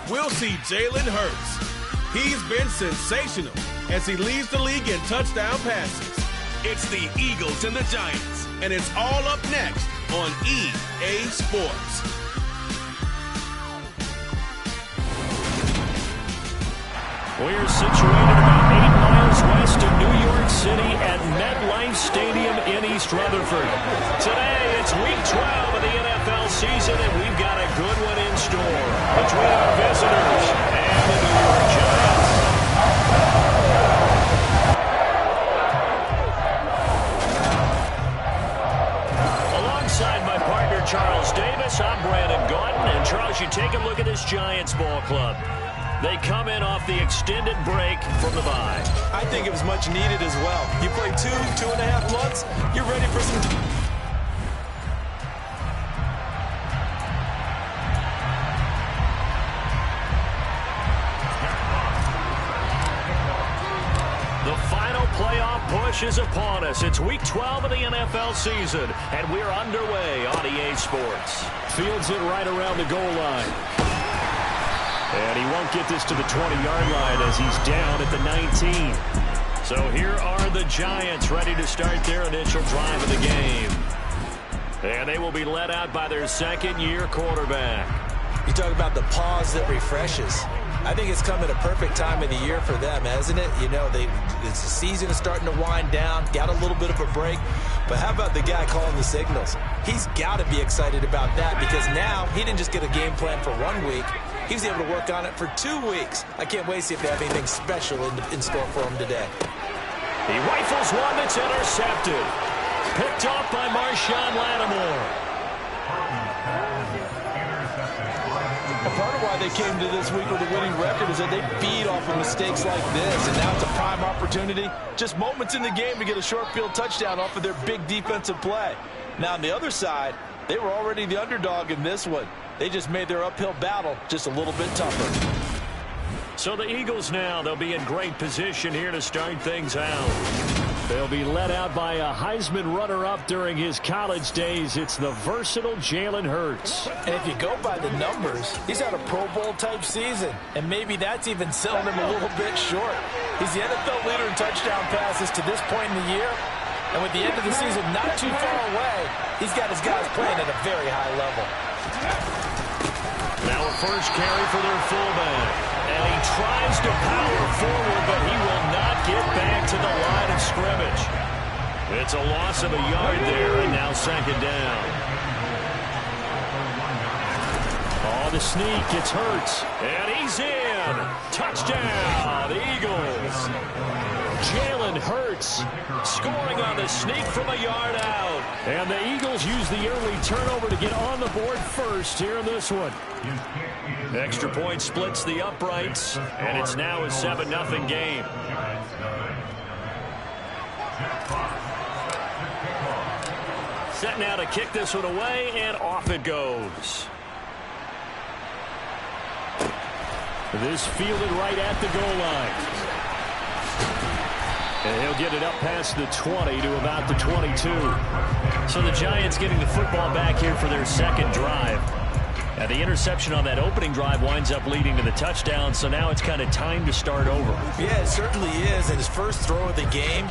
we'll see Jalen Hurts. He's been sensational as he leads the league in touchdown passes. It's the Eagles and the Giants, and it's all up next on EA Sports. We're situated about 8 miles west of New York City at MetLife Stadium in East Rutherford. Today, it's Week 12 of the NFL season, and we've got a good one in store between our visitors and the New York Giants. Alongside my partner, Charles Davis, I'm Brandon Gaudin. And, Charles, you take a look at this Giants ball club. They come in off the extended break from the bye. I think it was much needed as well. You play 2.5 months, you're ready for some... The final playoff push is upon us. It's Week 12 of the NFL season, and we're underway on EA Sports. Fields it right around the goal line. And he won't get this to the 20-yard line as he's down at the 19. So here are the Giants ready to start their initial drive of the game. And they will be led out by their second-year quarterback. You talk about the pause that refreshes. I think it's come at a perfect time of the year for them, hasn't it? You know, the season is starting to wind down, got a little bit of a break. But how about the guy calling the signals? He's got to be excited about that because now he didn't just get a game plan for 1 week. He was able to work on it for 2 weeks. I can't wait to see if they have anything special in store for him today. He rifles one that's intercepted. Picked off by Marshawn Lattimore. And part of why they came to this week with a winning record is that they feed off of mistakes like this, and now it's a prime opportunity. Just moments in the game to get a short field touchdown off of their big defensive play. Now, on the other side, they were already the underdog in this one. They just made their uphill battle just a little bit tougher. So the Eagles now, they'll be in great position here to start things out. They'll be led out by a Heisman runner-up during his college days. It's the versatile Jalen Hurts. And if you go by the numbers, he's had a Pro Bowl-type season. And maybe that's even selling him a little bit short. He's the NFL leader in touchdown passes to this point in the year. And with the end of the season not too far away, he's got his guys playing at a very high level. Now a first carry for their fullback. And he tries to power forward, but he will not get back to the line of scrimmage. It's a loss of a yard there, and now second down. Oh, the sneak, it's Hurts. And he's in. Touchdown, the Eagles. Jalen Hurts scoring on the sneak from a yard out. And the Eagles use the early turnover to get on the board first here in this one. Extra point splits the uprights, and it's now a 7-0 game. Set now to kick this one away, and off it goes. This fielded right at the goal line. And he'll get it up past the 20 to about the 22. So the Giants getting the football back here for their second drive. Now the interception on that opening drive winds up leading to the touchdown, so now it's kind of time to start over. Yeah, it certainly is, and his first throw of the game.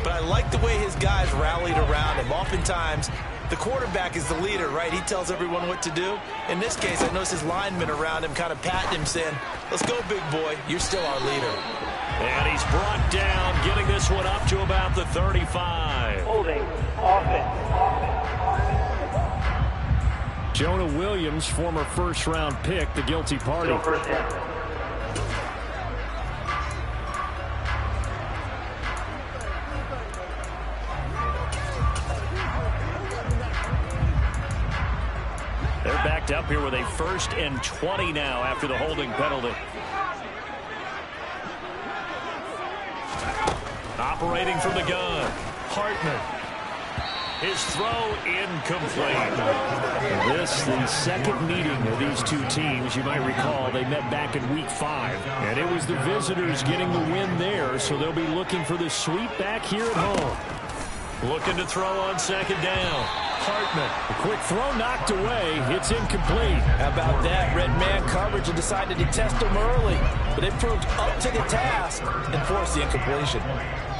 But I like the way his guys rallied around him. Oftentimes, the quarterback is the leader, right? He tells everyone what to do. In this case, I noticed his linemen around him kind of patting him, saying, "Let's go, big boy. You're still our leader." And he's brought down, getting this one up to about the 35. Holding offense. Jonah Williams, former first-round pick, the guilty party. They're backed up here with a 1st and 20 now after the holding penalty. Operating from the gun, Hartman. His throw incomplete. This, the second meeting of these two teams. You might recall they met back in Week 5. And it was the visitors getting the win there, so they'll be looking for the sweep back here at home. Looking to throw on second down. Hartman, a quick throw knocked away. It's incomplete. How about that? Red man coverage and decided to test him early. But it proved up to the task and forced the incompletion.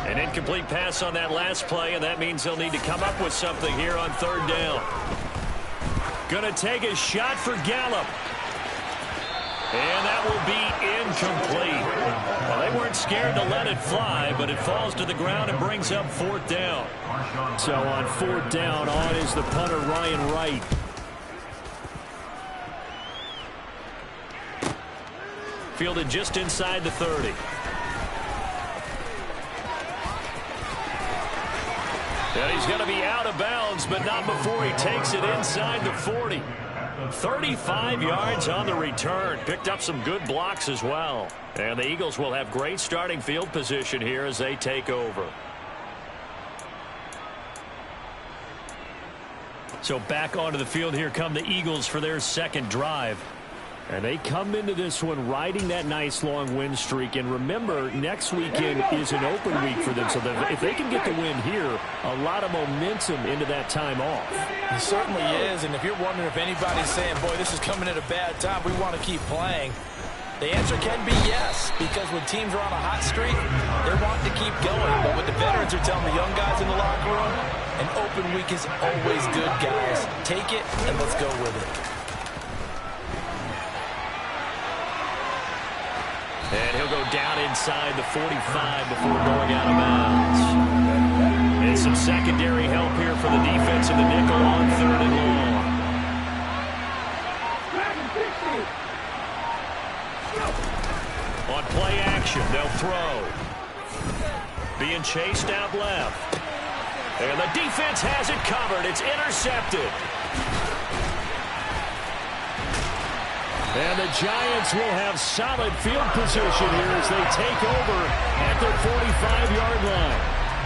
An incomplete pass on that last play, and that means they'll need to come up with something here on third down. Going to take a shot for Gallup. And that will be incomplete. Well, they weren't scared to let it fly, but it falls to the ground and brings up fourth down. So on fourth down, on is the punter, Ryan Wright. Fielded just inside the 30. And he's going to be out of bounds, but not before he takes it inside the 40. 35 yards on the return. Picked up some good blocks as well. And the Eagles will have great starting field position here as they take over. So back onto the field here come the Eagles for their second drive. And they come into this one riding that nice long win streak. And remember, next weekend is an open week for them. So that if they can get the win here, a lot of momentum into that time off. It certainly is. And if you're wondering if anybody's saying, boy, this is coming at a bad time, we want to keep playing, the answer can be yes. Because when teams are on a hot streak, they're wanting to keep going. But what the veterans are telling the young guys in the locker room, an open week is always good, guys. Take it and let's go with it. And he'll go down inside the 45 before going out of bounds. And some secondary help here for the defense in the nickel on third and long. On play action, they'll throw. Being chased out left. And the defense has it covered. It's intercepted. And the Giants will have solid field position here as they take over at their 45-yard line.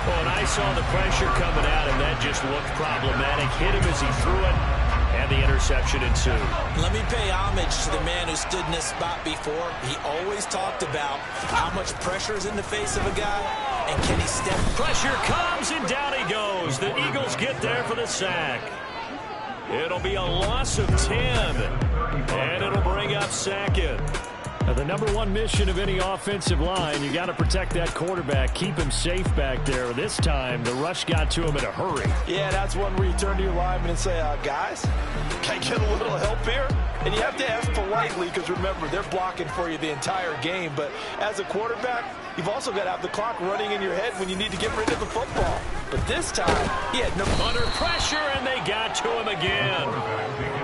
Well, and I saw the pressure coming out, and that just looked problematic. Hit him as he threw it, and the interception ensued. Let me pay homage to the man who stood in this spot before. He always talked about how much pressure is in the face of a guy, and can he step. Pressure comes, and down he goes. The Eagles get there for the sack. It'll be a loss of 10, and it'll bring up second. Now, the number one mission of any offensive line, you got to protect that quarterback, keep him safe back there. This time, the rush got to him in a hurry. Yeah, that's one where you turn to your lineman and say, guys, can I get a little help here? And you have to ask politely because, remember, they're blocking for you the entire game. But as a quarterback, you've also got to have the clock running in your head when you need to get rid of the football. But this time, he had no... Under pressure, and they got to him again.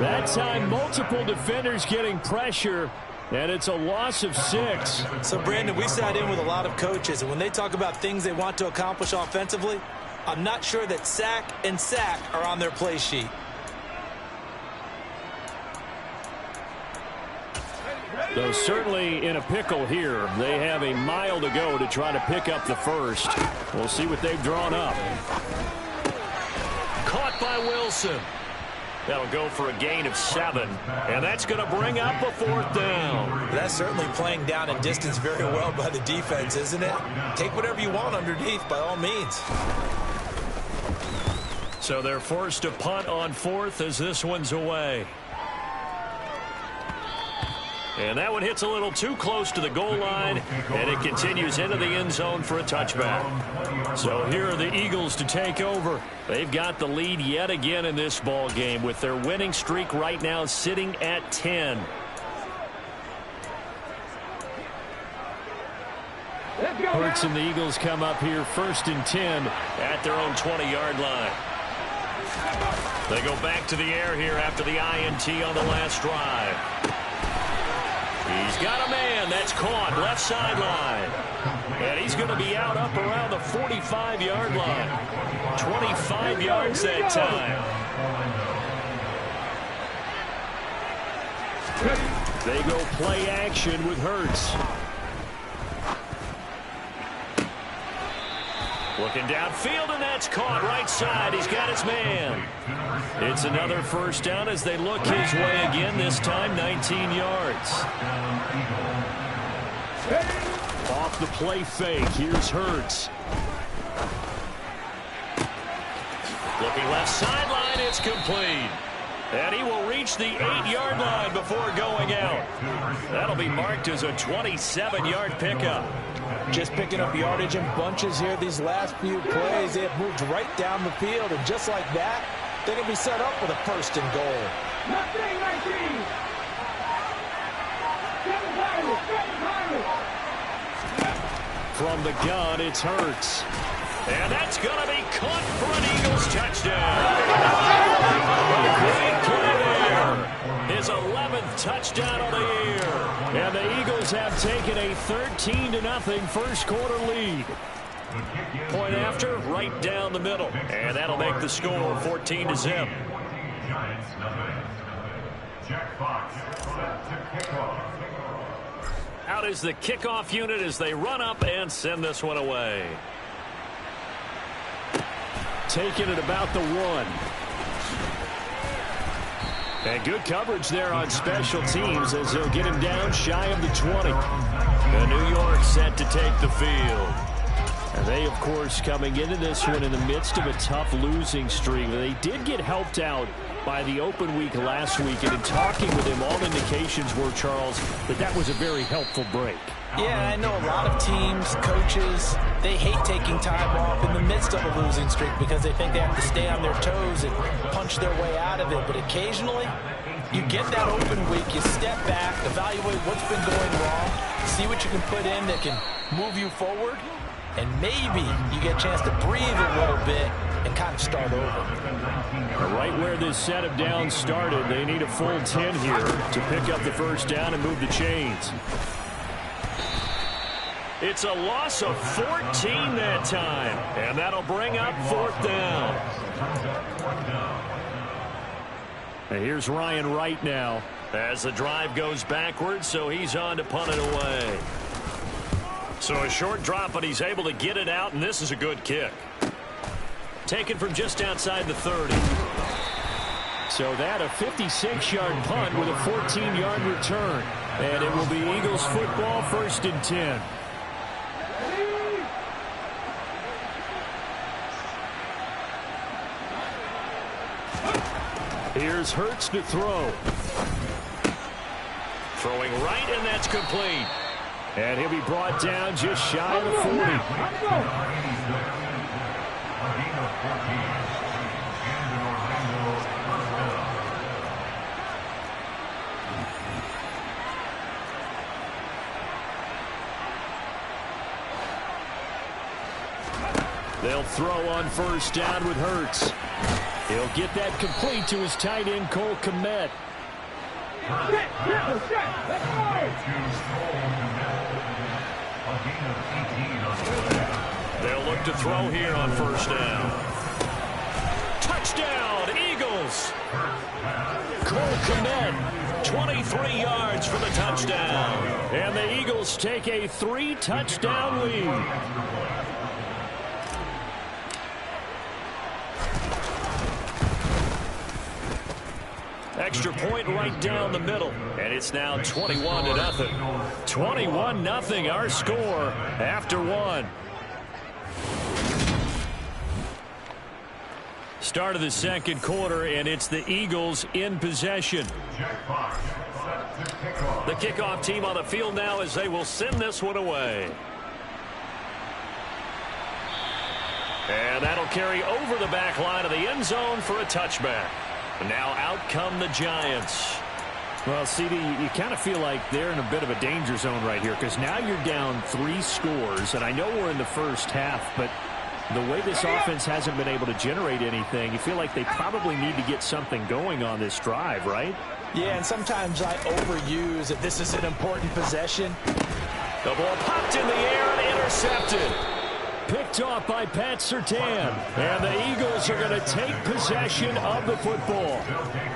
That time, multiple defenders getting pressure, and it's a loss of 6. So, Brandon, we sat in with a lot of coaches, and when they talk about things they want to accomplish offensively, I'm not sure that sack and sack are on their play sheet. Though certainly in a pickle here. They have a mile to go to try to pick up the first. We'll see what they've drawn up. Caught by Wilson. That'll go for a gain of 7. And that's going to bring up a fourth down. That's certainly playing down in distance very well by the defense, isn't it? Take whatever you want underneath, by all means. So they're forced to punt on fourth as this one's away. And that one hits a little too close to the goal line, and it continues into the end zone for a touchback. So here are the Eagles to take over. They've got the lead yet again in this ball game with their winning streak right now sitting at 10. Hurts and the Eagles come up here 1st and 10 at their own 20-yard line. They go back to the air here after the INT on the last drive. He's got a man that's caught left sideline. And he's going to be out up around the 45-yard line. 25 yards that time. They go play action with Hurts. Looking downfield, and that's caught right side. He's got his man. It's another first down as they look his way again, this time 19 yards. Off the play fake, here's Hurts. Looking left sideline, it's complete. And he will reach the 8-yard line before going out. That'll be marked as a 27-yard pickup. Just picking up yardage in bunches here these last few plays. They have moved right down the field, and just like that, they're going to be set up with a first and goal. From the gun, it's Hurts. And that's going to be caught for an Eagles touchdown. Great play there. His 11th touchdown of the year. And the Eagles have taken a 13-0 first quarter lead. Point after, right down the middle. And that'll make the score 14-0. Out is the kickoff unit as they run up and send this one away. Taking it about the 1. And good coverage there on special teams as they'll get him down shy of the 20. And New York set to take the field. And they, of course, coming into this one in the midst of a tough losing streak. They did get helped out by the open week last week. And in talking with him, all indications were, Charles, that was a very helpful break. Yeah, I know a lot of teams, coaches, they hate taking time off in the midst of a losing streak because they think they have to stay on their toes and punch their way out of it. But occasionally, you get that open week, you step back, evaluate what's been going wrong, see what you can put in that can move you forward, and maybe you get a chance to breathe a little bit and kind of start over. Right where this set of downs started, they need a full 10 here to pick up the first down and move the chains. It's a loss of 14 that time, and that'll bring up 4th down. And here's Ryan Wright now as the drive goes backwards, so he's on to punt it away. So a short drop, but he's able to get it out, and this is a good kick. Taken from just outside the 30. So that a 56-yard punt with a 14-yard return. And it will be Eagles football, 1st and 10. Here's Hurts to throw. Throwing right, and that's complete. And he'll be brought down just shy of the 40. They'll throw on first down with Hurts. He'll get that complete to his tight end, Cole Kmet. They'll look to throw here on first down. Touchdown, Eagles! Cole Kmet, 23 yards for the touchdown. And the Eagles take a 3-touchdown lead. Extra point right down the middle. And it's now 21-0. 21-0 our score after 1. Start of the second quarter, and it's the Eagles in possession. The kickoff team on the field now as they will send this one away. And that'll carry over the back line of the end zone for a touchback. Now out come the Giants. Well, CD, you kind of feel like they're in a bit of a danger zone right here because now you're down 3 scores, and I know we're in the first half, but the way this offense hasn't been able to generate anything, you feel like they probably need to get something going on this drive, right? Yeah, and sometimes I overuse that this is an important possession. The ball popped in the air and intercepted. Picked off by Pat Surtain. And the Eagles are going to take possession of the football.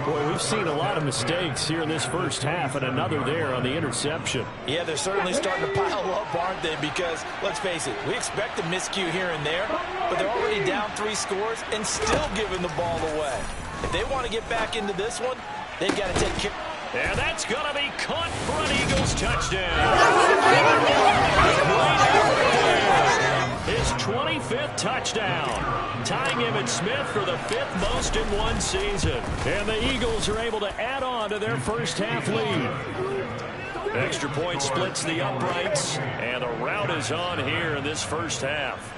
Boy, we've seen a lot of mistakes here in this first half, and another there on the interception. Yeah, they're certainly starting to pile up, aren't they? Because, let's face it, we expect a miscue here and there, but they're already down 3 scores and still giving the ball away. If they want to get back into this one, they've got to take care. And that's going to be caught for an Eagles touchdown. His 25th touchdown. tying Emmitt Smith for the 5th most in one season. And the Eagles are able to add on to their first half lead. Extra point splits the uprights, and the rout is on here in this first half.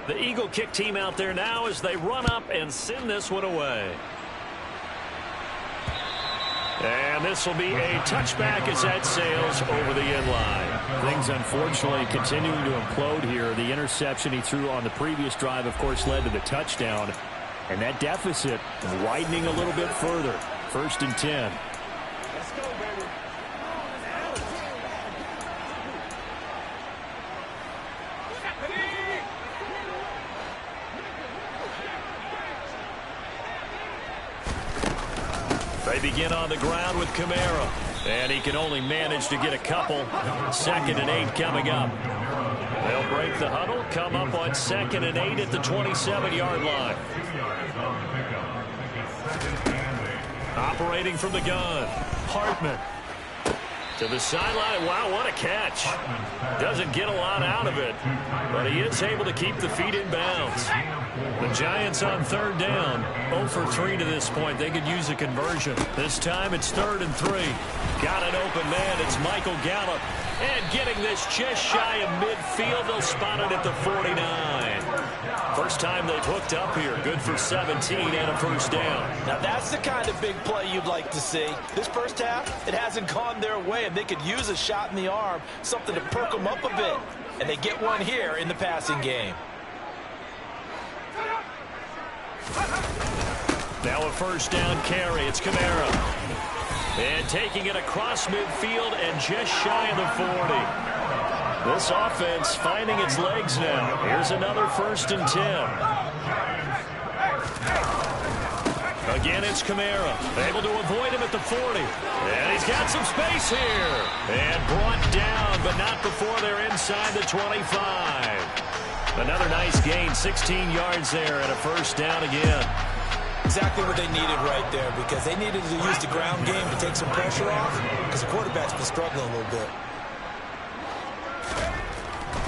The Eagle kick team out there now as they run up and send this one away. And this will be a touchback as that sails over the end line. Things unfortunately continuing to implode here. The interception he threw on the previous drive, of course, led to the touchdown. And that deficit widening a little bit further. 1st and 10. Let's go, baby. They begin on the ground with Kamara. And he can only manage to get a couple. 2nd and 8 coming up. They'll break the huddle, come up on 2nd and 8 at the 27-yard line. Operating from the gun, Hartman. To the sideline. Wow, what a catch. Doesn't get a lot out of it, but he is able to keep the feet in bounds. The Giants on 3rd down. 0 for 3 to this point. They could use a conversion. This time it's 3rd and 3. Got an open man. It's Michael Gallup. And getting this just shy of midfield. They'll spot it at the 49. First time they've hooked up here. Good for 17 and a first down. Now that's the kind of big play you'd like to see. This first half, it hasn't gone their way, and they could use a shot in the arm, something to perk them up a bit. And they get one here in the passing game. Now a first down carry. It's Kamara. And taking it across midfield and just shy of the 40. This offense finding its legs now. Here's another 1st and 10. Again, it's Kamara. Able to avoid him at the 40. And he's got some space here. And brought down, but not before they're inside the 25. Another nice gain, 16 yards there and a first down again. Exactly what they needed right there, because they needed to use the ground game to take some pressure off, because the quarterback's been struggling a little bit.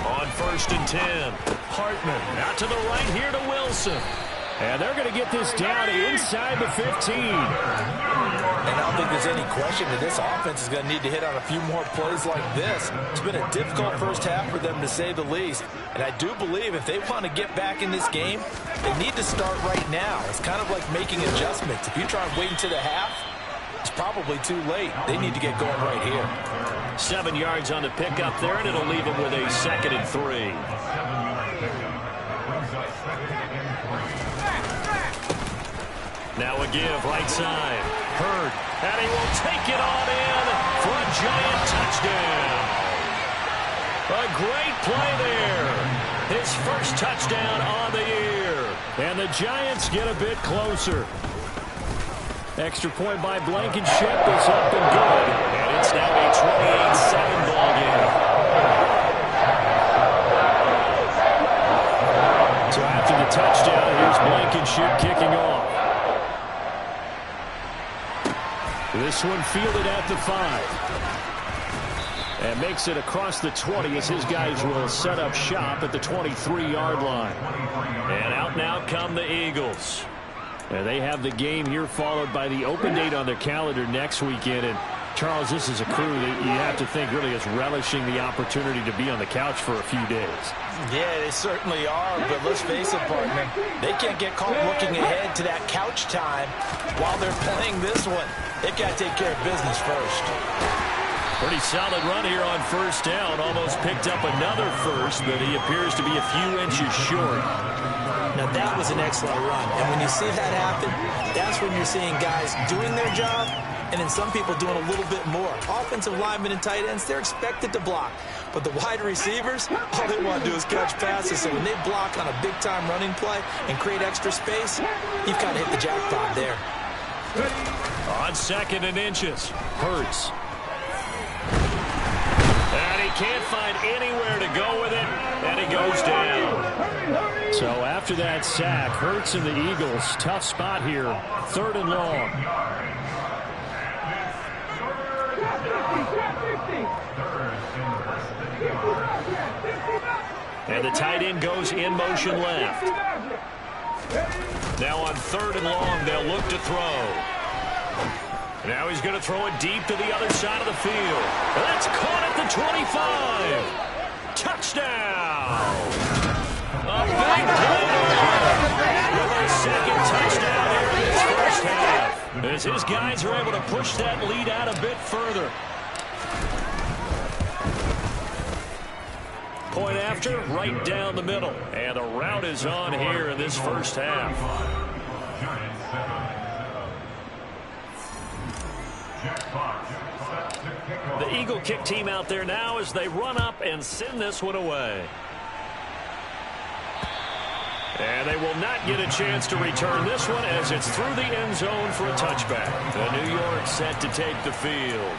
On 1st and 10, Hartman out to the right here to Wilson. And they're going to get this down inside the 15. And I don't think there's any question that this offense is going to need to hit on a few more plays like this. It's been a difficult first half for them, to say the least. And I do believe if they want to get back in this game, they need to start right now. It's kind of like making adjustments. If you try and wait until the half, it's probably too late. They need to get going right here. 7 yards on the pickup there, and it'll leave them with a 2nd and 3. Now a give, right side. Hurd, and he will take it on in for a Giant touchdown. A great play there. His first touchdown on the year. And the Giants get a bit closer. Extra point by Blankenship is up and good. And it's now a 28-7 ball game. So after the touchdown, here's Blankenship kicking off. This one fielded at the 5. And makes it across the 20 as his guys will set up shop at the 23-yard line. And out now come the Eagles. And they have the game here followed by the open date on their calendar next weekend. And Charles, this is a crew that you have to think really is relishing the opportunity to be on the couch for a few days. Yeah, they certainly are, but let's face it, partner. They can't get caught looking ahead to that couch time while they're playing this one. They've got to take care of business first. Pretty solid run here on first down. Almost picked up another first, but he appears to be a few inches short. Now, that was an excellent run. And when you see that happen, that's when you're seeing guys doing their job and then some people doing a little bit more. Offensive linemen and tight ends, they're expected to block. But the wide receivers, all they want to do is catch passes. So when they block on a big-time running play and create extra space, you've got to hit the jackpot there. On 2nd and inches, Hurts. And he can't find anywhere to go with it, and he goes down. So after that sack, Hurts and the Eagles, tough spot here, 3rd and long. And the tight end goes in motion left. Now on 3rd and long, they'll look to throw. Now he's going to throw it deep to the other side of the field. That's caught at the 25. Touchdown! A big play with a second touchdown here in this first half. As his guys are able to push that lead out a bit further. Point after, right down the middle. And the route is on here in this first half. The Eagle kick team out there now as they run up and send this one away. And they will not get a chance to return this one as it's through the end zone for a touchback. The New York set to take the field.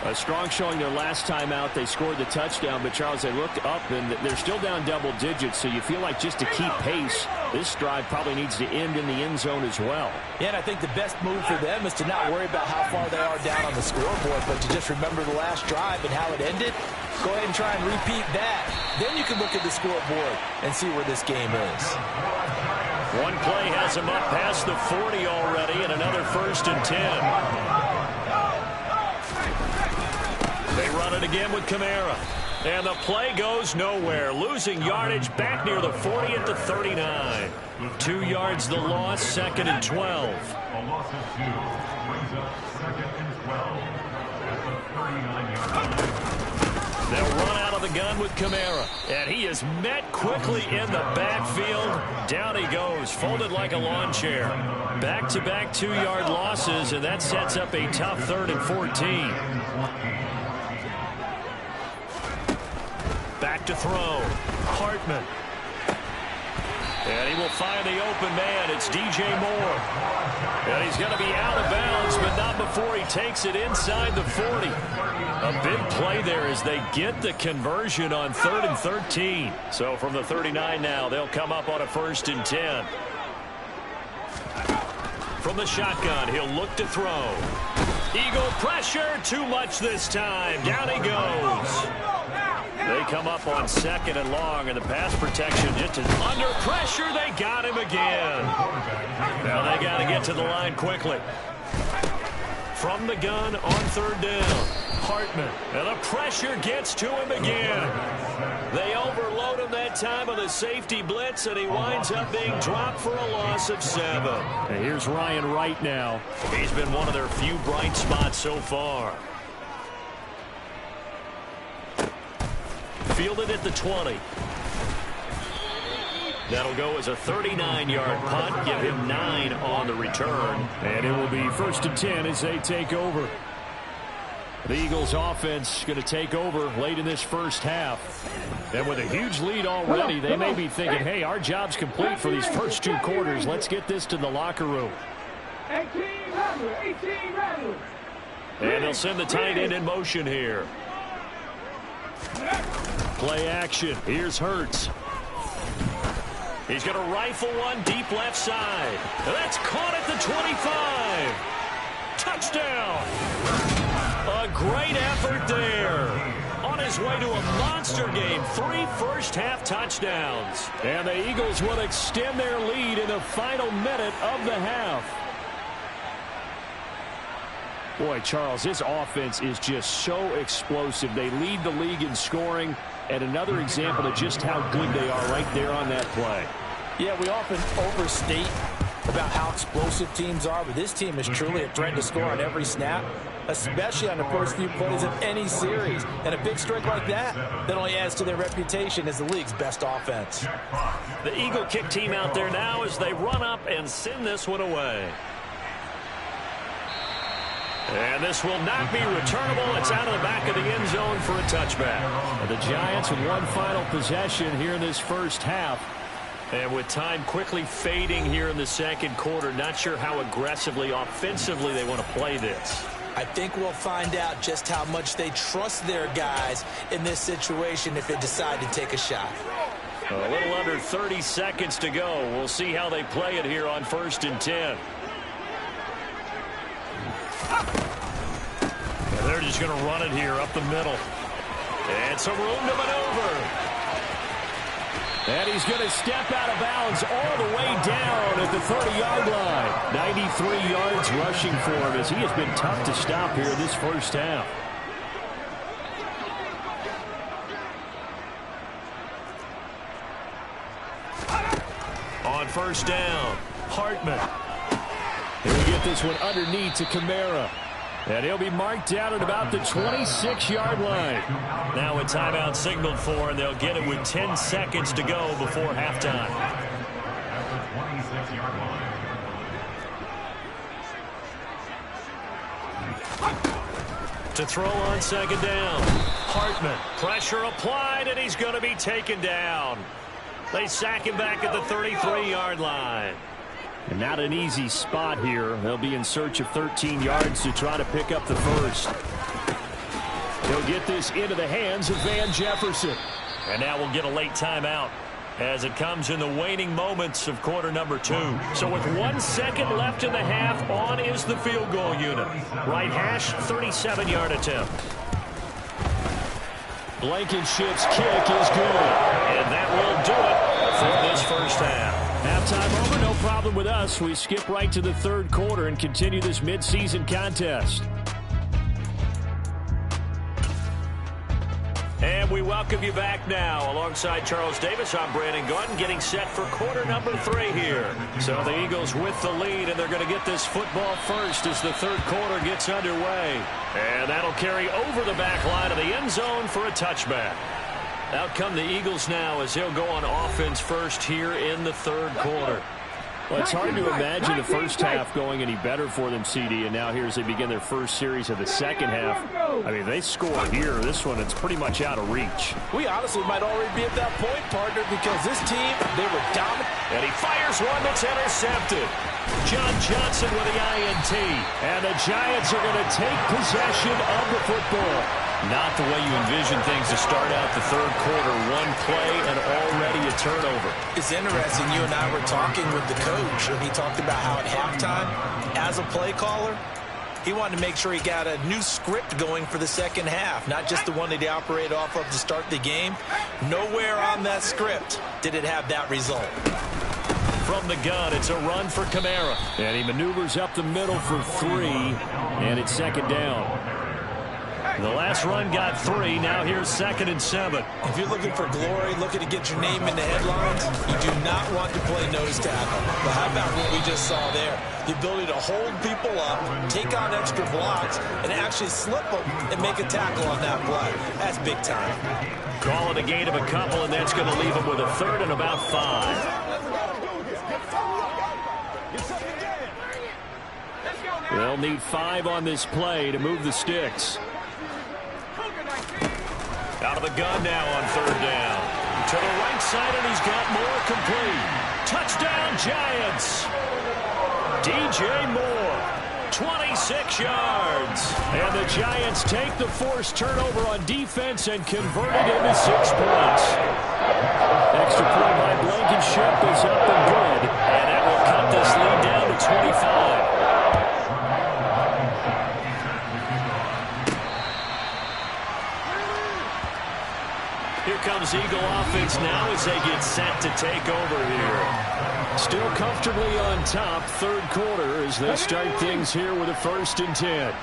A strong showing their last time out. They scored the touchdown, but, Charles, they looked up, and they're still down double digits, so you feel like just to keep pace, this drive probably needs to end in the end zone as well. Yeah, and I think the best move for them is to not worry about how far they are down on the scoreboard, but to just remember the last drive and how it ended. Go ahead and try and repeat that. Then you can look at the scoreboard and see where this game is. One play has them up past the 40 already, and another 1st and 10. They run it again with Kamara. And the play goes nowhere. Losing yardage back near the 40 at the 39. 2 yards the loss, 2nd and 12. A loss of 2 brings up 2nd and 12 at the 39-yard line. They'll run out of the gun with Kamara. And he is met quickly in the backfield. Down he goes, folded like a lawn chair. Back-to-back 2-yard losses, and that sets up a tough 3rd and 14. Back to throw. Hartman. And he will find the open man. It's DJ Moore. And he's going to be out of bounds, but not before he takes it inside the 40. A big play there as they get the conversion on 3rd and 13. So from the 39 now, they'll come up on a 1st and 10. From the shotgun, he'll look to throw. Eagle pressure, too much this time. Down he goes. They come up on 2nd and long, and the pass protection just is under pressure. They got him again. Now they got to get to the line quickly. From the gun on 3rd down, Hartman. And the pressure gets to him again. They overload him that time with a safety blitz, and he winds up being dropped for a loss of 7. And here's Ryan Wright now. He's been one of their few bright spots so far. Fielded at the 20. That'll go as a 39-yard punt. Give him 9 on the return. And it will be 1st and 10 as they take over. The Eagles offense going to take over late in this first half. And with a huge lead already, they may be thinking, hey, our job's complete for these first 2 quarters. Let's get this to the locker room. And they'll send the tight end in motion here. Play action. Here's Hurts. He's going to rifle one deep left side. That's caught at the 25. Touchdown. A great effort there. On his way to a monster game. 3 first-half touchdowns. And the Eagles will extend their lead in the final minute of the half. Boy, Charles, this offense is just so explosive. They lead the league in scoring, and another example of just how good they are right there on that play. Yeah, we often overstate about how explosive teams are, but this team is truly a threat to score on every snap, especially on the first few plays of any series. And a big streak like that only adds to their reputation as the league's best offense. The Eagle kick team out there now as they run up and send this one away. And this will not be returnable. It's out of the back of the end zone for a touchback. And the Giants with one final possession here in this first half. And with time quickly fading here in the second quarter, not sure how aggressively, offensively they want to play this. I think we'll find out just how much they trust their guys in this situation if they decide to take a shot. A little under 30 seconds to go. We'll see how they play it here on 1st and 10. And they're just going to run it here up the middle. And some room to maneuver. And he's going to step out of bounds all the way down at the 30-yard line. 93 yards rushing for him as he has been tough to stop here this first half. On first down, Hartman. He'll get this one underneath to Kamara. And he'll be marked down at about the 26-yard line. Now a timeout signaled for, and they'll get it with 10 seconds to go before halftime. At the 26-yard line. To throw on second down. Hartman, pressure applied, and he's going to be taken down. They sack him back at the 33-yard line. And not an easy spot here. They'll be in search of 13 yards to try to pick up the first. He'll get this into the hands of Van Jefferson. And now we'll get a late timeout as it comes in the waning moments of quarter number 2. So with 1 second left in the half, on is the field goal unit. Right hash, 37-yard attempt. Blankenship's kick is good. And that will do it for this first half. Halftime over, no problem with us. We skip right to the third quarter and continue this midseason contest. And we welcome you back now. Alongside Charles Davis, I'm Brandon Gordon, getting set for quarter number 3 here. So the Eagles with the lead, and they're going to get this football first as the third quarter gets underway. And that'll carry over the back line of the end zone for a touchback. Out come the Eagles now as they'll go on offense first here in the third quarter. Well, it's hard to imagine the first half going any better for them, CD, and now here as they begin their first series of the second half. I mean, they score here. This one, it's pretty much out of reach. We honestly might already be at that point, partner, because this team, they were dominant. And he fires one that's intercepted. John Johnson with the INT. And the Giants are going to take possession of the football. Not the way you envision things to start out the third quarter. One play and already a turnover. It's interesting. You and I were talking with the coach, and he talked about how at halftime, as a play caller, he wanted to make sure he got a new script going for the second half, not just the one that he operated off of to start the game. Nowhere on that script did it have that result. From the gun, it's a run for Kamara. And he maneuvers up the middle for 3, and it's second down. The last run got 3. Now here's 2nd and 7. If you're looking for glory, looking to get your name in the headlines, you do not want to play nose tackle. But how about what we just saw there? The ability to hold people up, take on extra blocks, and actually slip them and make a tackle on that play. That's big time. Call it a gain of a couple, and that's going to leave him with a third and about 5. They'll need 5 on this play to move the sticks. Out of the gun now on third down. To the right side, and he's got more complete. Touchdown, Giants. DJ Moore, 26 yards. And the Giants take the forced turnover on defense and convert it into 6 points. Extra point by Blankenship is up and good. And that will cut this lead down to 25. Here comes Eagle offense now as they get set to take over here. Still comfortably on top, third quarter, as they start things here with a 1st and 10.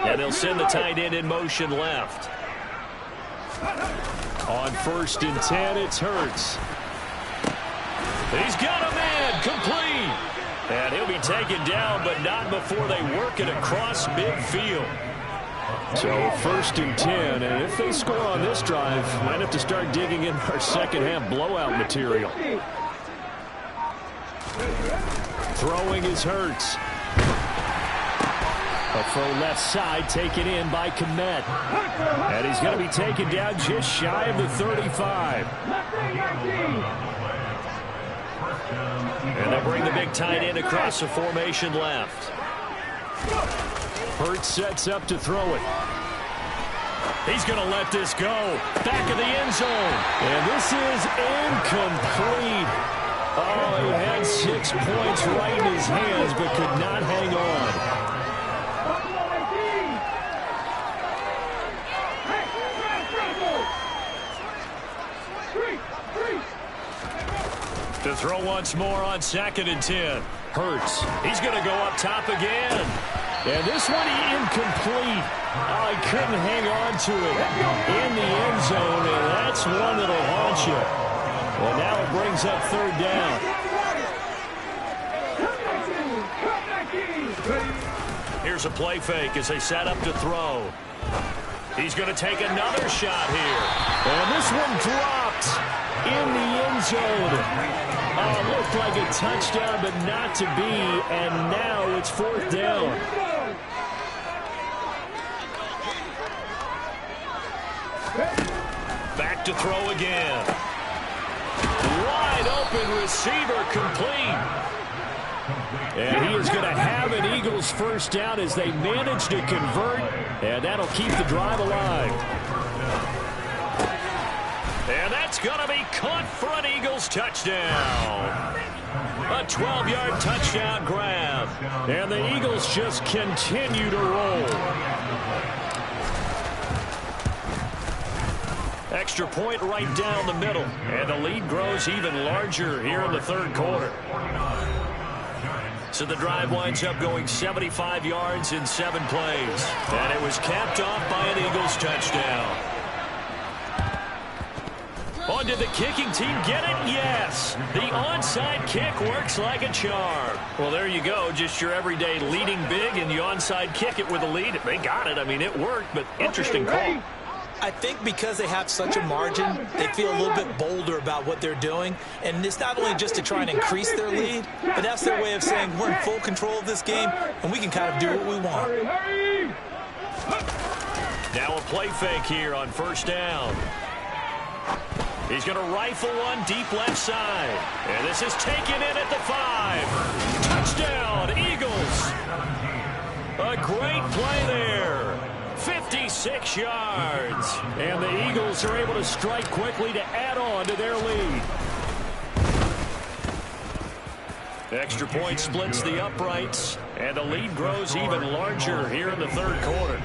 And they'll send the tight end in motion left. On 1st and 10, it's Hurts. He's got a man, complete. And he'll be taken down, but not before they work it across midfield. So 1st and 10, and if they score on this drive, might have to start digging in our second half blowout material. Throwing is Hurts. A throw left side taken in by Komet. And he's going to be taken down just shy of the 35. And they'll bring the big tight end across the formation left. Hurts sets up to throw it. He's going to let this go. Back of the end zone. And this is incomplete. Oh, he had 6 points right in his hands, but could not hang on. To throw once more on 2nd and 10. Hurts. He's going to go up top again. And this one incomplete. Oh, he couldn't hang on to it in the end zone, and that's one that'll haunt you. And now it brings up 3rd down. Here's a play fake as they set up to throw. He's going to take another shot here. And this one dropped in the end zone. Looked like a touchdown, but not to be. And now it's 4th down. Back to throw again. Wide open receiver complete. And he is going to have an Eagles 1st down as they manage to convert. And that'll keep the drive alive. And that's going to be caught for an Eagles touchdown. A 12-yard touchdown grab. And the Eagles just continue to roll. Extra point right down the middle. And the lead grows even larger here in the 3rd quarter. So the drive winds up going 75 yards in 7 plays. And it was capped off by an Eagles touchdown. Oh, did the kicking team get it? Yes. The onside kick works like a charm. Well, there you go. Just your everyday leading big, and you onside kick it with a lead. They got it. I mean, it worked, but interesting call. I think because they have such a margin, they feel a little bit bolder about what they're doing. And it's not only just to try and increase their lead, but that's their way of saying we're in full control of this game, and we can kind of do what we want. Now a play fake here on 1st down. He's going to rifle one deep left side. And this is taken in at the 5. Touchdown, Eagles. A great play there. 56 yards. And the Eagles are able to strike quickly to add on to their lead. Extra point splits the uprights. And the lead grows even larger here in the 3rd quarter.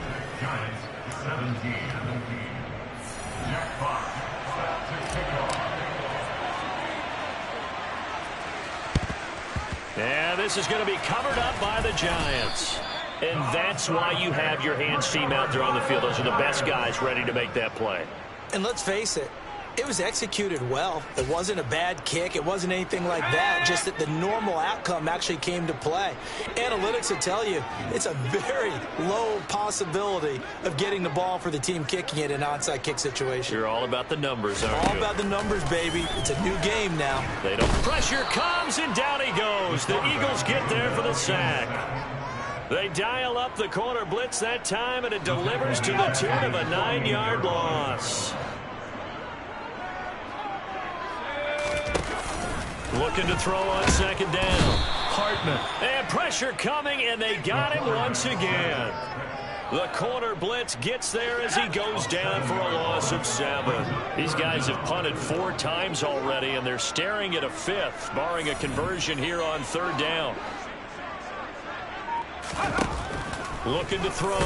And this is going to be covered up by the Giants. And that's why you have your hands team out there on the field. Those are the best guys ready to make that play. And let's face it, it was executed well. It wasn't a bad kick. It wasn't anything like that. Just that the normal outcome actually came to play. Analytics will tell you it's a very low possibility of getting the ball for the team kicking it in an onside kick situation. You're all about the numbers, aren't you? All about the numbers, baby. It's a new game now. They don't. Pressure comes, and down he goes. The Eagles get there for the sack. They dial up the corner blitz that time, and it delivers to the tune of a 9-yard loss. Looking to throw on 2nd down. Hartman. And pressure coming, and they got him once again. The corner blitz gets there as he goes down for a loss of 7. These guys have punted 4 times already, and they're staring at a 5th, barring a conversion here on 3rd down. Looking to throw.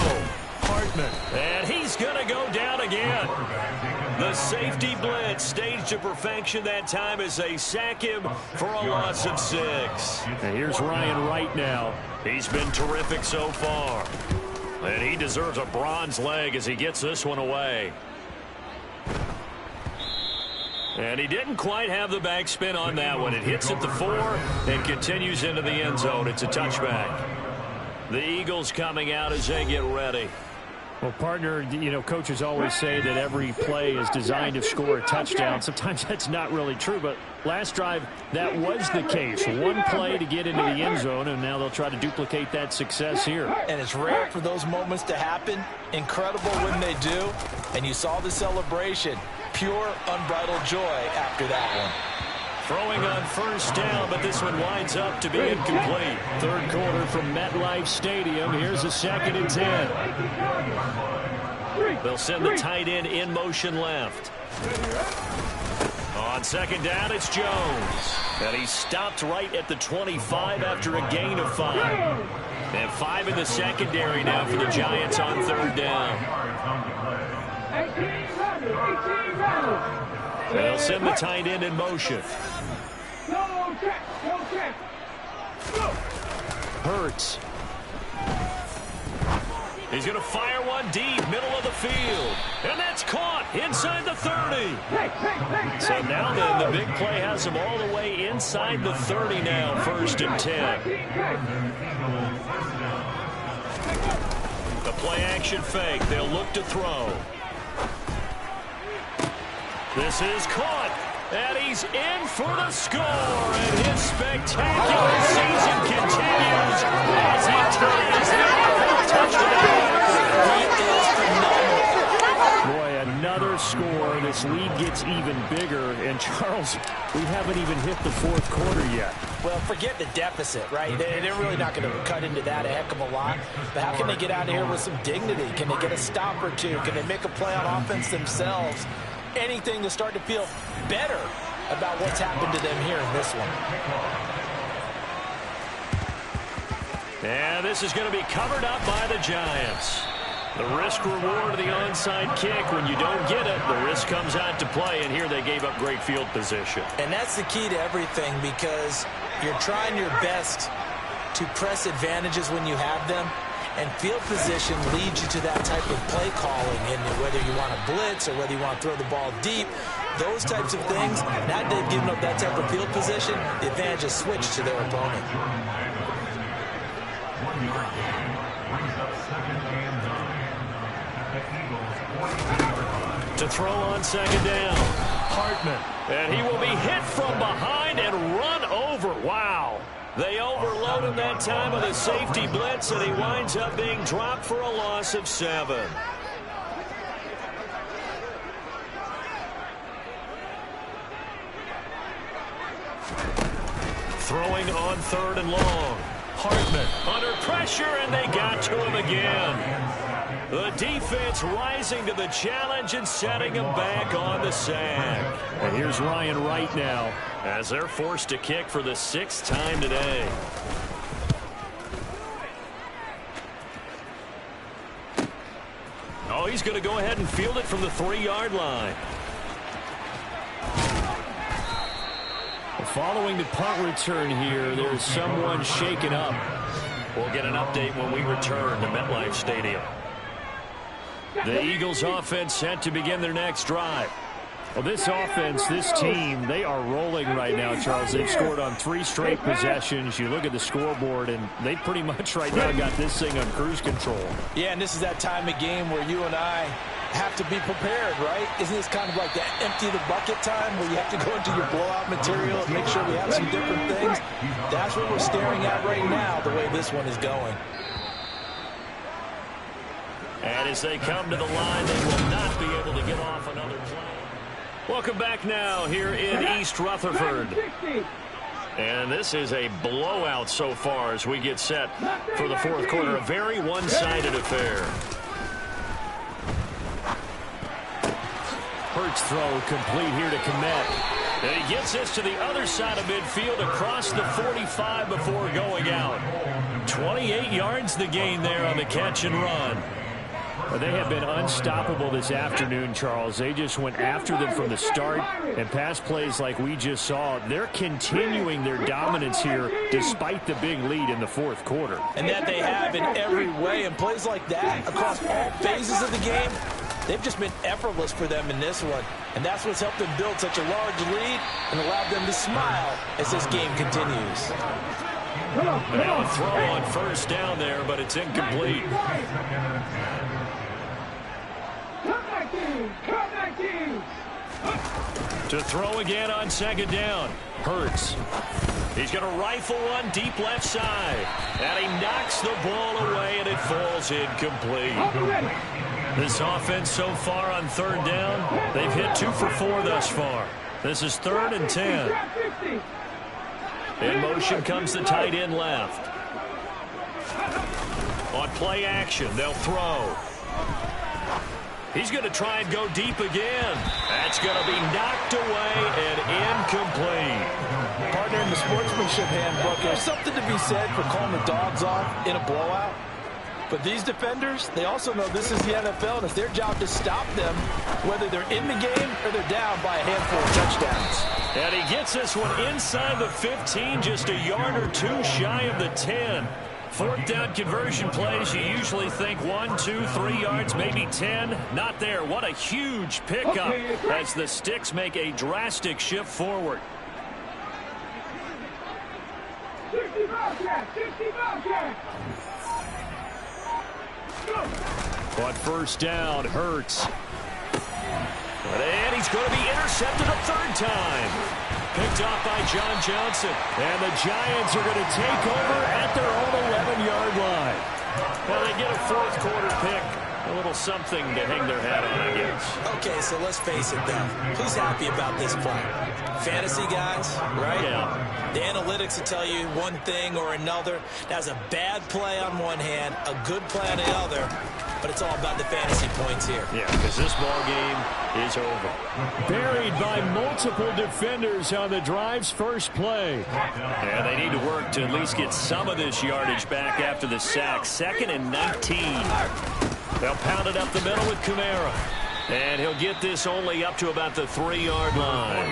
Hartman. And he's going to go down again. The safety blitz staged to perfection that time as they sack him for a loss of 6. And here's Ryan Wright now. He's been terrific so far. And he deserves a bronze leg as he gets this one away. And he didn't quite have the backspin on that one. It hits at the 4 and continues into the end zone. It's a touchback. The Eagles coming out as they get ready. Well, partner, you know, coaches always say that every play is designed to score a touchdown. Sometimes that's not really true, but last drive, that was the case. One play to get into the end zone, and now they'll try to duplicate that success here. And it's rare for those moments to happen. Incredible when they do. And you saw the celebration. Pure, unbridled joy after that one. Throwing on 1st down, but this one winds up to be incomplete. 3rd quarter from MetLife Stadium. Here's a 2nd and 10. They'll send the tight end in motion left. On 2nd down, it's Jones. And he stopped right at the 25 after a gain of 5. And 5 in the secondary now for the Giants on 3rd down. They'll send the tight end in motion. Hurts. He's going to fire one deep, middle of the field. And that's caught inside the 30. So now then, the big play has him all the way inside the 30 now, 1st and 10. The play action fake. They'll look to throw. This is caught. And he's in for the score. And his spectacular season continues as he ties the NFL touchdown. Boy, another score. This lead gets even bigger. And, Charles, we haven't even hit the 4th quarter yet. Well, forget the deficit, right? They're really not going to cut into that a heck of a lot. But how can they get out of here with some dignity? Can they get a stop or two? Can they make a play on offense themselves? Anything to start to feel better about what's happened to them here in this one. And this is going to be covered up by the Giants. The risk reward of the onside kick. When you don't get it, the risk comes out to play, and here they gave up great field position. And that's the key to everything, because you're trying your best to press advantages when you have them. And field position leads you to that type of play calling, and whether you want to blitz or whether you want to throw the ball deep, those types of things. Now they've given up that type of field position, the advantage is switched to their opponent. To throw on 2nd down. Hartman. And he will be hit from behind and run over. Wow. They overload him that time with a safety blitz, and he winds up being dropped for a loss of 7. Throwing on 3rd and long. Hartman under pressure, and they got to him again. The defense rising to the challenge and setting him back on the sack. And here's Ryan Wright now, as they're forced to kick for the 6th time today. Oh, he's going to go ahead and field it from the 3-yard line. Following the punt return here, there's someone shaken up. We'll get an update when we return to MetLife Stadium. The Eagles offense set to begin their next drive. Well, this offense, this team, they are rolling right now, Charles. They've scored on 3 straight possessions. You look at the scoreboard, and they pretty much right now got this thing on cruise control. Yeah, and this is that time of game where you and I have to be prepared, right? Isn't this kind of like that empty the bucket time where you have to go into your blowout material and make sure we have some different things? That's what we're staring at right now, the way this one is going. And as they come to the line, they will not be able to get off another play. Welcome back now here in East Rutherford. And this is a blowout so far as we get set for the 4th quarter. A very one-sided affair. Hurts throw complete here to Kmet. And he gets this to the other side of midfield across the 45 before going out. 28 yards the gain there on the catch and run. Well, they have been unstoppable this afternoon, Charles. They just went after them from the start, and pass plays like we just saw, they're continuing their dominance here despite the big lead in the 4th quarter. And that they have in every way, and plays like that across all phases of the game, they've just been effortless for them in this one. And that's what's helped them build such a large lead and allowed them to smile as this game continues. Now a throw on 1st down there, but it's incomplete. To throw again on 2nd down. Hurts. He's going to rifle one deep left side. And he knocks the ball away, and it falls incomplete. This offense so far on 3rd down, they've hit 2 for 4 thus far. This is 3rd and 10. In motion comes the tight end left. On play action, they'll throw. He's going to try and go deep again. That's going to be knocked away and incomplete. Partner, in the sportsmanship handbook, there's something to be said for calling the dogs off in a blowout. But these defenders, they also know this is the NFL, and it's their job to stop them, whether they're in the game or they're down by a handful of touchdowns. And he gets this one inside the 15, just a yard or 2 shy of the 10. Fourth down conversion plays, you usually think 1, 2, 3 yards, maybe 10. Not there. What a huge pickup as the Sticks make a drastic shift forward. 60 Bobcats! 60 Bobcats! On first down, Hurts. And he's going to be intercepted a third time. Picked off by John Johnson. And the Giants are going to take over at their own 11-yard line. Well, they get a fourth quarter pick. A little something to hang their hat on, I guess. Okay, so let's face it, though. Who's happy about this play? Fantasy guys, right? Yeah. The analytics will tell you one thing or another. That's a bad play on one hand, a good play on the other, but it's all about the fantasy points here. Yeah, because this ball game is over. Buried by multiple defenders on the drive's first play. Yeah, they need to work to at least get some of this yardage back after the sack. 2nd and 19. They'll pound it up the middle with Kamara. And he'll get this only up to about the 3-yard line.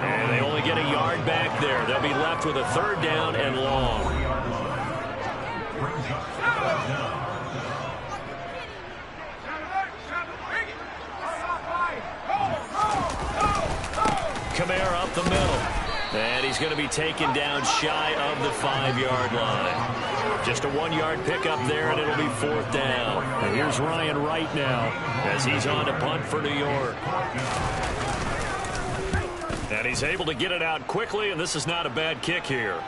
And they only get a yard back there. They'll be left with a third down and long. Kamara up the middle. And he's going to be taken down shy of the 5-yard line. Just a 1-yard pickup there, and it'll be fourth down. And here's Ryan Wright now as he's on to punt for New York. And he's able to get it out quickly, and this is not a bad kick here.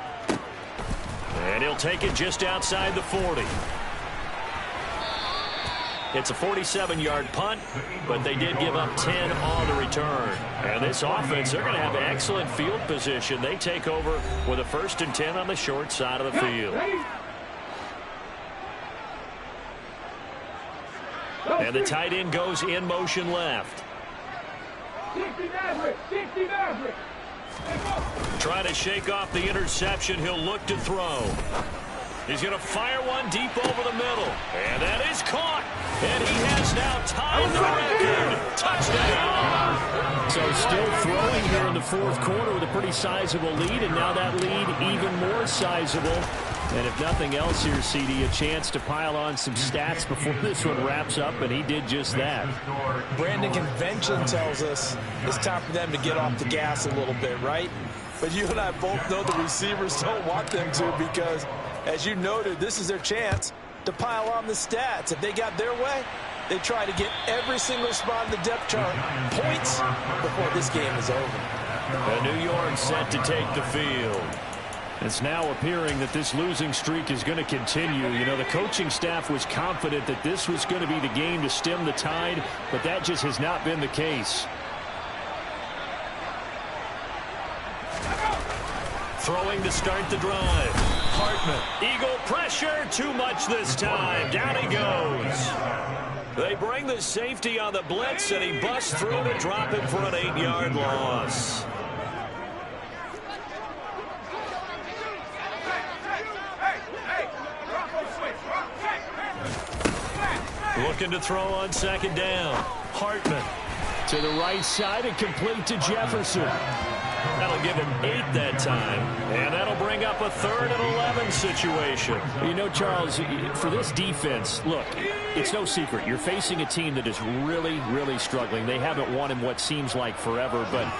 And he'll take it just outside the 40. It's a 47-yard punt, but they did give up 10 on the return. And this offense, they're going to have excellent field position. They take over with a 1st and 10 on the short side of the field. And the tight end goes in motion left. 60 Maverick! 60 Maverick! Trying to shake off the interception. He'll look to throw. He's going to fire one deep over the middle. And that is caught. And he has now tied the record. Touchdown. So still throwing here in the fourth quarter with a pretty sizable lead. And now that lead even more sizable. And if nothing else here, CD, a chance to pile on some stats before this one wraps up. And he did just that. Brandon, convention tells us it's time for them to get off the gas a little bit, right? But you and I both know the receivers don't want them to because, as you noted, this is their chance to pile on the stats. If they got their way, they try to get every single spot in the depth chart points before this game is over. And New York set to take the field. It's now appearing that this losing streak is going to continue. You know, the coaching staff was confident that this was going to be the game to stem the tide, but that just has not been the case. Throwing to start the drive. Hartman. Eagle pressure. Too much this time. Down he goes. They bring the safety on the blitz, and he busts through to drop it for an 8-yard loss. Looking to throw on 2nd down. Hartman. To the right side and complete to Jefferson. That'll give him 8 that time. And that'll bring up a 3rd and 11 situation. You know, Charles, for this defense, look, it's no secret. You're facing a team that is really, really struggling. They haven't won in what seems like forever, but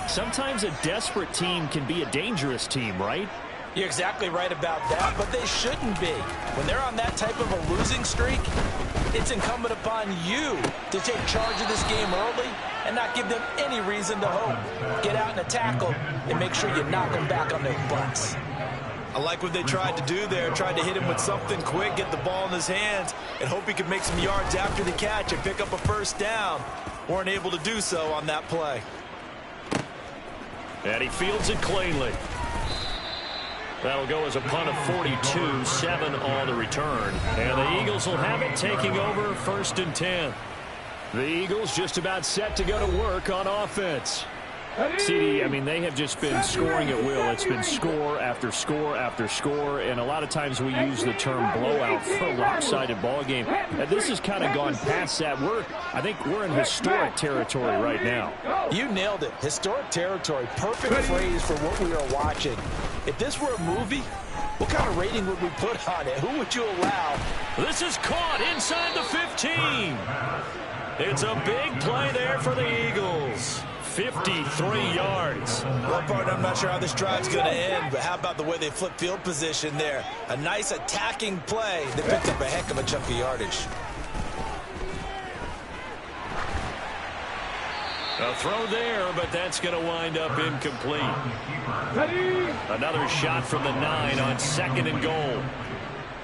sometimes a desperate team can be a dangerous team, right? You're exactly right about that, but they shouldn't be. When they're on that type of a losing streak, it's incumbent upon you to take charge of this game early and not give them any reason to hope. Get out and attack them and make sure you knock them back on their butts. I like what they tried to do there, tried to hit him with something quick, get the ball in his hands, and hope he could make some yards after the catch and pick up a 1st down. Weren't able to do so on that play. And he fields it cleanly. That'll go as a punt of 42, 7 on the return. And the Eagles will have it, taking over 1st and 10. The Eagles just about set to go to work on offense. CD, I mean, they have just been scoring at will. It's been score after score after score, and a lot of times we use the term blowout for a lopsided ball game. This has kind of gone past that. I think we're in historic territory right now. You nailed it. Historic territory. Perfect phrase for what we are watching. If this were a movie, What kind of rating would we put on it? Who would you allow? This is caught inside the 15. It's a big play there for the Eagles. 53 yards. Well, partner, I'm not sure how this drive's going to end, but how about the way they flip field position there? A nice attacking play. They picked up a heck of a chunk of yardage. A throw there, but that's going to wind up incomplete. Ready? Another shot from the 9 on 2nd and goal.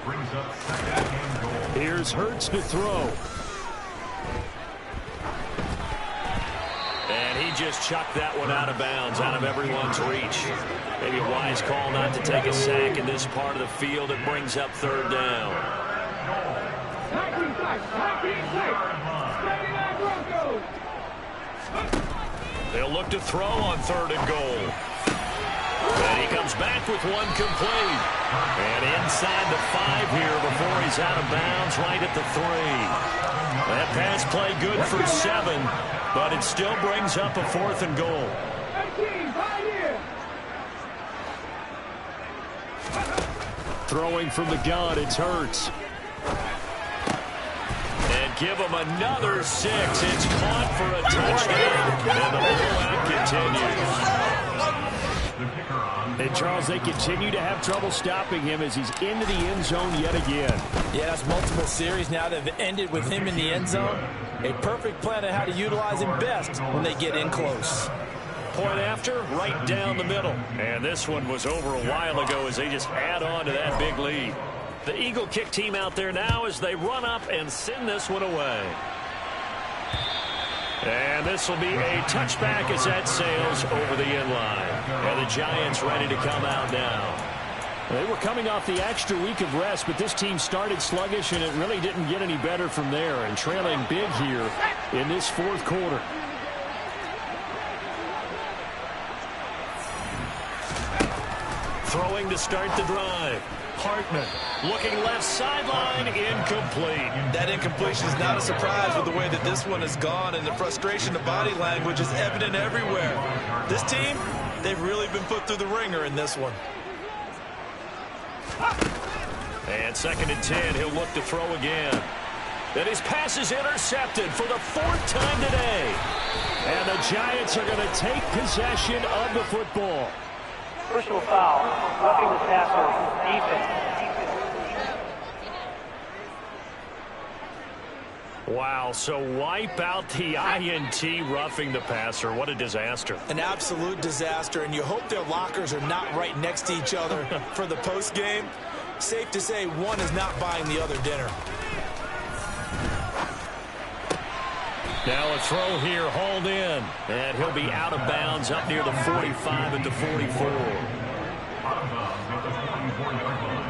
Brings up 2nd and goal. Here's Hurts to throw. And he just chucked that one out of bounds, out of everyone's reach. Maybe a wise call not to take a sack in this part of the field. It brings up 3rd down. Hacking tight, hacking tight. 79 Broncos. They'll look to throw on 3rd and goal. And he comes back with one complete. And inside the 5 here before he's out of bounds right at the 3. That pass play good for 7, but it still brings up a 4th and goal. 18, right here. Throwing from the gun, it's Hurts. And give him another 6. It's caught for a touchdown. And the blowout continues. And Charles, they continue to have trouble stopping him as he's into the end zone yet again. Yeah, that's multiple series now that have ended with him in the end zone. A perfect plan on how to utilize him best when they get in close. Point after, right down the middle. And this one was over a while ago as they just add on to that big lead. The Eagle kick team out there now as they run up and send this one away. And this will be a touchback as that sails over the end line. And the Giants ready to come out now. They were coming off the extra week of rest, but this team started sluggish, and it really didn't get any better from there. And trailing big here in this 4th quarter. Throwing to start the drive. Hartman looking left sideline, incomplete. That incompletion is not a surprise with the way that this one has gone, and the frustration of body language is evident everywhere. This team, they've really been put through the ringer in this one. And 2nd and 10, he'll look to throw again. And his pass is intercepted for the 4th time today. And the Giants are going to take possession of the football. Personal foul, roughing the passer, defense. Wow, so wipe out the INT, roughing the passer. What a disaster. An absolute disaster, and you hope their lockers are not right next to each other for the post game. Safe to say one is not buying the other dinner. Now a throw here, hauled in. And he'll be out of bounds up near the 45 at the 44. Out of bounds at the 44-yard line.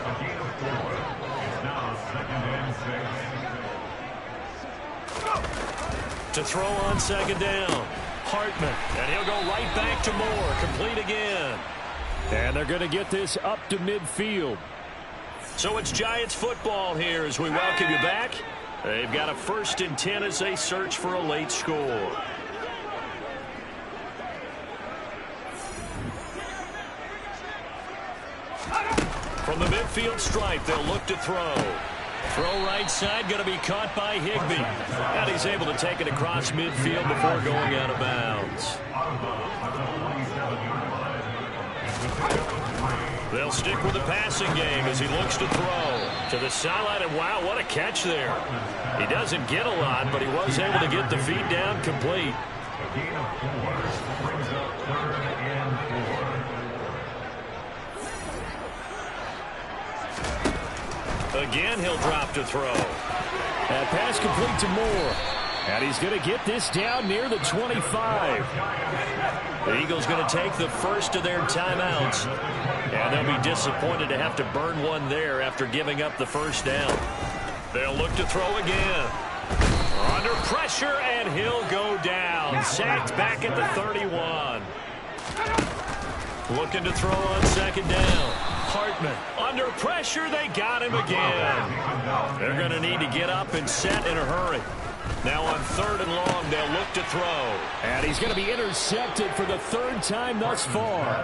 A gain of 4. It's now 2nd and 6. To throw on 2nd down. Hartman. And he'll go right back to Moore. Complete again. And they're going to get this up to midfield. So it's Giants football here as we welcome you back. They've got a 1st and 10 as they search for a late score. From the midfield stripe, they'll look to throw. Throw right side, going to be caught by Higbee. And he's able to take it across midfield before going out of bounds. They'll stick with the passing game as he looks to throw. To the sideline, and wow, what a catch there. He doesn't get a lot, but he was able to get the feed down complete. A gain of 4 brings up 3rd and 4. Again, he'll drop to throw. That pass complete to Moore. And he's going to get this down near the 25. The Eagles going to take the first of their timeouts. And they'll be disappointed to have to burn one there after giving up the 1st down. They'll look to throw again. Under pressure, and he'll go down. Sacked back at the 31. Looking to throw on 2nd down. Hartman. Under pressure, they got him again. They're going to need to get up and set in a hurry. Now on 3rd and long, they'll look to throw. And he's going to be intercepted for the 3rd time thus far.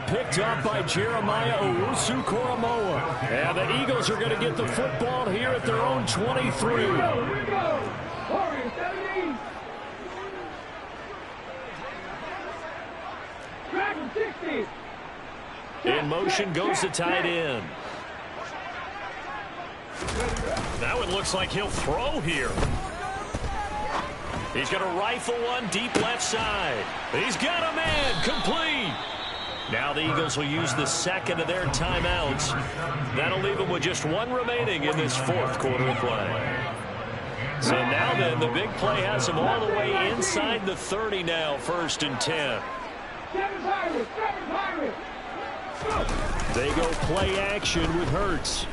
picked up by Jeremiah Owusu-Koramoah. And the Eagles are going to get the football here at their own 23. Here we go. Warriors 17. Dragon 60. In motion goes the tight end. Now it looks like he'll throw here. He's going to rifle one deep left side. He's got a man, complete. Now the Eagles will use the second of their timeouts. That'll leave them with just one remaining in this fourth quarter of play. So now then, the big play has them all the way inside the 30 now, 1st and 10. They go play action with Hurts.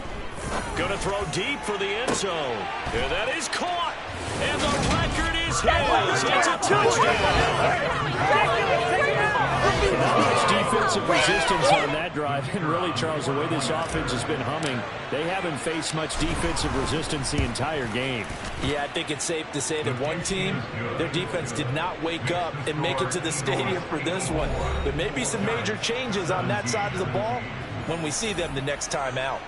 Going to throw deep for the end zone. And that is caught. And the record is his. It's a touchdown. Not much defensive resistance on that drive. And really, Charles, the way this offense has been humming, they haven't faced much defensive resistance the entire game. Yeah, I think it's safe to say that one team, their defense did not wake up and make it to the stadium for this one. There may be some major changes on that side of the ball when we see them the next time out.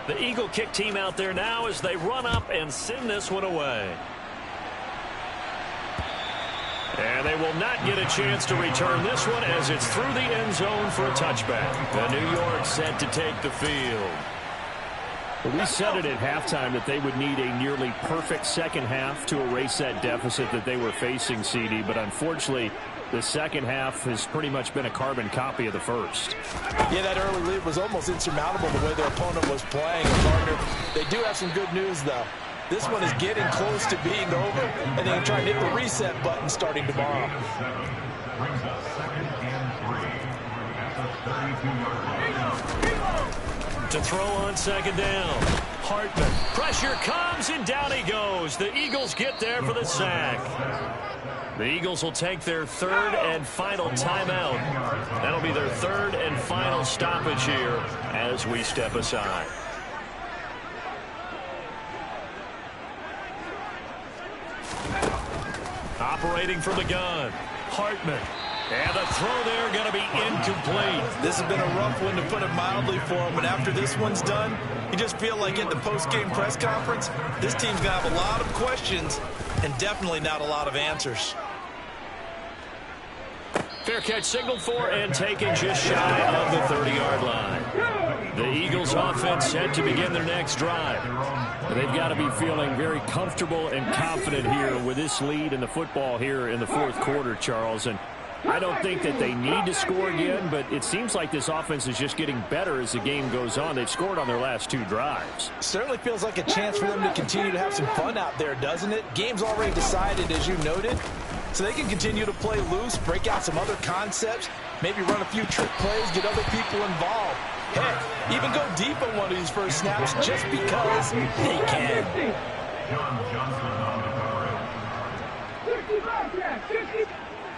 The Eagle kick team out there now as they run up and send this one away. And they will not get a chance to return this one as it's through the end zone for a touchback. The New York set to take the field. We said it at halftime that they would need a nearly perfect second half to erase that deficit that they were facing, CD, but unfortunately, the second half has pretty much been a carbon copy of the first. Yeah, that early lead was almost insurmountable the way their opponent was playing. And partner, they do have some good news, though. This one is getting close to being over, and they can try to hit the reset button starting tomorrow. Brings us 2nd and 3 at the 32-yard line. To throw on second down. Hartman. Pressure comes, and down he goes. The Eagles get there for the sack. The Eagles will take their 3rd and final timeout. That'll be their 3rd and final stoppage here as we step aside. Operating from the gun. Hartman. And the throw there going to be incomplete. This has been a rough one, to put it mildly, for him. And after this one's done, you just feel like at the post-game press conference, this team's going to have a lot of questions and definitely not a lot of answers. Fair catch signaled for and taken just shy of the 30-yard line. The Eagles offense set to begin their next drive. They've got to be feeling very comfortable and confident here with this lead in the football here in the fourth quarter, Charles. And I don't think that they need to score again, but it seems like this offense is just getting better as the game goes on. They've scored on their last 2 drives. Certainly feels like a chance for them to continue to have some fun out there, doesn't it? Game's already decided, as you noted. So they can continue to play loose, break out some other concepts, maybe run a few trick plays, get other people involved. Heck, even go deep on one of these first snaps just because they can.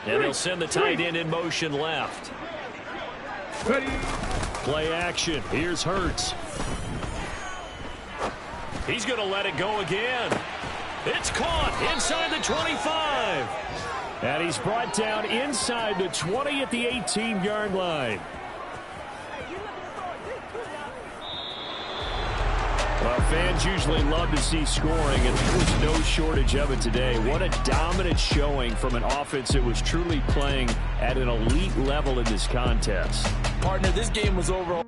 And they'll send the tight end in motion left. Play action. Here's Hurts. He's going to let it go again. It's caught inside the 25. And he's brought down inside the 20 at the 18-yard line. Well, fans usually love to see scoring, and there was no shortage of it today. What a dominant showing from an offense that was truly playing at an elite level in this contest. Partner, this game was overall.